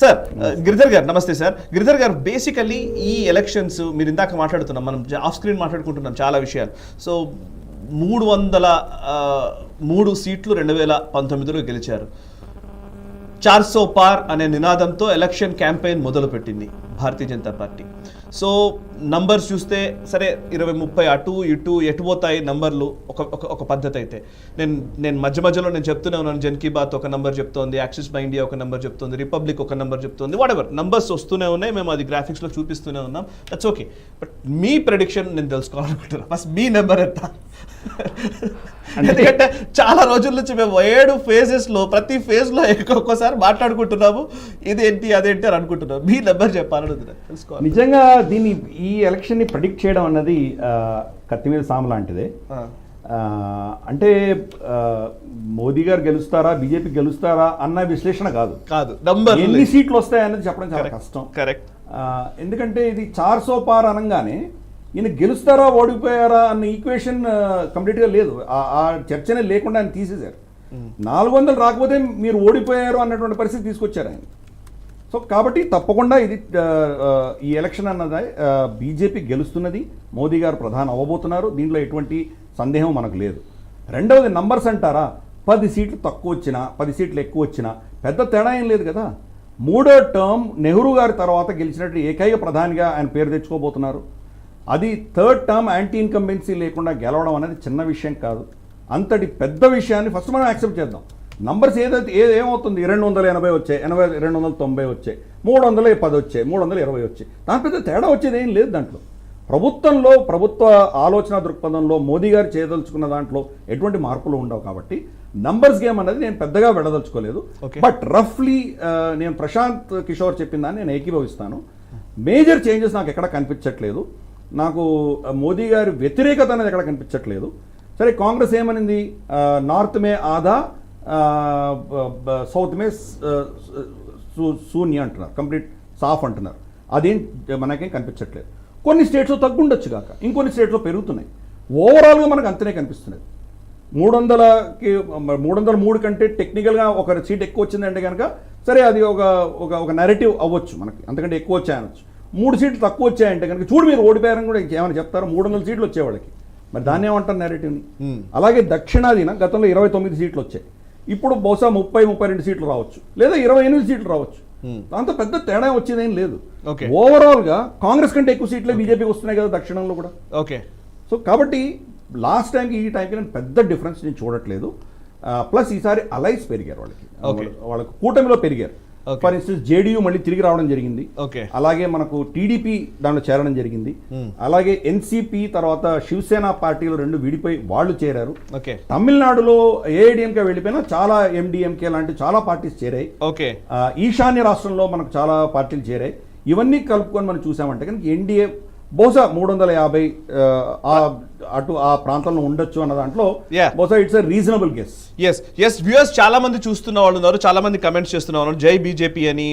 Sir Giridhar గారు నమస్తే sir. Giridhar గారు, బేసికల్లీ ఈ ఎలక్షన్స్ మీరు ఇందాక మాట్లాడుతున్నాం, మనం ఆఫ్ స్క్రీన్ మాట్లాడుకుంటున్నాం చాలా విషయాలు. సో 303 సీట్లు 2019లో గెలిచారు. 400 పార్ అనే నినాదంతో ఎలక్షన్ క్యాంపెయిన్ మొదలుపెట్టింది Bharatiya Janata party. So numbers చూస్తే సరే 20-30 అటు ఇటు ఎటు పోతాయి నంబర్లు ఒక పద్ధతి అయితే, నేను మధ్యలో నేను చెప్తూనే ఉన్నాను. జన్ కీ బాత్ ఒక నంబర్ చెప్తోంది, యాక్సిస్ బై ఇండియా ఒక నంబర్ చెప్తోంది, రిపబ్లిక్ ఒక నంబర్ చెప్తోంది, వాటెవర్ నంబర్స్ వస్తూనే ఉన్నాయి, మేము అది గ్రాఫిక్స్లో చూపిస్తూనే ఉన్నాం. That's okay. But me prediction నేను తెలుసుకోవాలనుకుంటున్నాను. ఫస్ట్ మీ నెంబర్ ఎంత? ఎందుకంటే చాలా రోజుల నుంచి మేము 7 ఫేజెస్లో ప్రతి ఫేజ్లో ఒక్కోసారి మాట్లాడుకుంటున్నాము, ఇదేంటి అదేంటి అని అనుకుంటున్నాం. మీ నెంబర్ చెప్పాలని తెలుసుకోవాలి. నిజంగా దీన్ని ఈ ఎలక్షన్ని ప్రెడిక్ట్ చేయడం అన్నది కత్తి మీద సాము లాంటిదే. అంటే మోదీ గారు గెలుస్తారా, బీజేపీ గెలుస్తారా అన్న విశ్లేషణ కాదు, నంబర్ ఎన్ని సీట్లు వస్తాయన్నది చెప్పడం చాలా కష్టం. కరెక్ట్. ఎందుకంటే ఇది 400 పార్ అనగానే ఈయన గెలుస్తారా ఓడిపోయారా అన్న ఈక్వేషన్ కంప్లీట్గా లేదు. ఆ చర్చనే లేకుండా ఆయన తీసేశారు. 400 రాకపోతే మీరు ఓడిపోయారు అన్నటువంటి పరిస్థితి తీసుకొచ్చారు ఆయన. సో కాబట్టి తప్పకుండా ఇది ఈ ఎలక్షన్ అన్నది బీజేపీ గెలుస్తున్నది, మోదీ గారు ప్రధాని అవ్వబోతున్నారు, దీంట్లో ఎటువంటి సందేహం మనకు లేదు. రెండవది నంబర్స్ అంటారా, 10 సీట్లు తక్కువ వచ్చినా 10 సీట్లు ఎక్కువ వచ్చినా పెద్ద తేడా ఏం లేదు కదా. 3వ టర్మ్ నెహ్రూ గారి తర్వాత గెలిచినట్టు ఏకైక ప్రధానిగా ఆయన పేరు తెచ్చుకోబోతున్నారు. అది 3rd టర్మ్ యాంటీ ఇన్కంబెన్సీ లేకుండా గెలవడం అనేది చిన్న విషయం కాదు. అంతటి పెద్ద విషయాన్ని ఫస్ట్ మనం యాక్సెప్ట్ చేద్దాం. నంబర్స్ ఏమవుతుంది, 280 వచ్చాయి, 290 వచ్చాయి, 310 వచ్చాయి, 320 వచ్చాయి, దాని పెద్ద తేడా వచ్చేది ఏం లేదు. దాంట్లో ప్రభుత్వ ఆలోచన దృక్పథంలో మోదీ గారు చేయదలుచుకున్న దాంట్లో ఎటువంటి మార్పులు ఉండవు. కాబట్టి నంబర్స్ గేమ్ అనేది నేను పెద్దగా వెళ్ళదలుచుకోలేదు. బట్ రఫ్లీ నేను ప్రశాంత్ కిషోర్ చెప్పిన దాన్ని నేను ఏకీభవిస్తాను. మేజర్ చేంజెస్ నాకు ఎక్కడ కనిపించట్లేదు. నాకు మోదీ గారి వ్యతిరేకత అనేది ఎక్కడ కనిపించట్లేదు. సరే, కాంగ్రెస్ ఏమనింది, నార్త్ మే ఆధా సౌత్ మే శూన్య అంటున్నారు, కంప్లీట్ సాఫ్ అంటున్నారు. అదేం మనకేం కనిపించట్లేదు. కొన్ని స్టేట్స్లో తగ్గుండొచ్చు కాక, ఇంకొన్ని స్టేట్స్లో పెరుగుతున్నాయి. ఓవరాల్గా మనకు అంతనే కనిపిస్తున్నది. 303 కంటే టెక్నికల్గా ఒక సీట్ ఎక్కువ వచ్చిందంటే కనుక సరే, అది ఒక నెరేటివ్ అవ్వచ్చు మనకి, అంతకంటే ఎక్కువ వచ్చాయనొచ్చు. 3 సీట్లు తక్కువ వచ్చాయంటే కనుక చూడు మీరు ఓడిపోయారని కూడా ఏమైనా చెప్తారు. 300 సీట్లు వచ్చేవాళ్ళకి మరి దాన్ని ఏమంటారు, నెరేటివ్ని. అలాగే దక్షిణాదిన గతంలో 29 సీట్లు వచ్చాయి, ఇప్పుడు బహుశా 30-32 సీట్లు రావచ్చు, లేదా 28 సీట్లు రావచ్చు. దాంతో పెద్ద తేడా వచ్చేదేం లేదు. ఓవరాల్ గా కాంగ్రెస్ కంటే ఎక్కువ సీట్లే బీజేపీకి వస్తున్నాయి కదా దక్షిణంలో కూడా. సో కాబట్టి లాస్ట్ టైంకి ఈ టైంకి నేను పెద్ద డిఫరెన్స్ నేను చూడట్లేదు. ప్లస్ ఈసారి అలైన్స్ పెరిగారు, వాళ్ళకి కూటమిలో పెరిగారు. ఫర్ ఇన్స్టెన్స్ జేడీయూ మళ్ళీ తిరిగి రావడం జరిగింది, అలాగే మనకు టీడీపీ దాంట్లో చేరడం జరిగింది, అలాగే ఎన్సీపీ తర్వాత శివసేన పార్టీలు 2 విడిపోయి వాళ్ళు చేరారు. తమిళనాడులో ఏఐడిఎంకే వెళ్ళిపోయినా చాలా ఎండిఎంకే లాంటి చాలా పార్టీస్ చేరాయి. ఈశాన్య రాష్ట్రంలో మనకు చాలా పార్టీలు చేరాయి. ఇవన్నీ కలుపుకొని మనం చూసామంటే కనుక ఎన్డీఏ బహుశా 350 అటు ఆ ప్రాంతంలో ఉండొచ్చు అన్న దాంట్లో బహుశా it's a reasonable guess. Viewers చాలా మంది చూస్తున్న వాళ్ళు ఉన్నారు, చాలా మంది కమెంట్స్ చేస్తున్న వాళ్ళు జై బీజేపీ అని.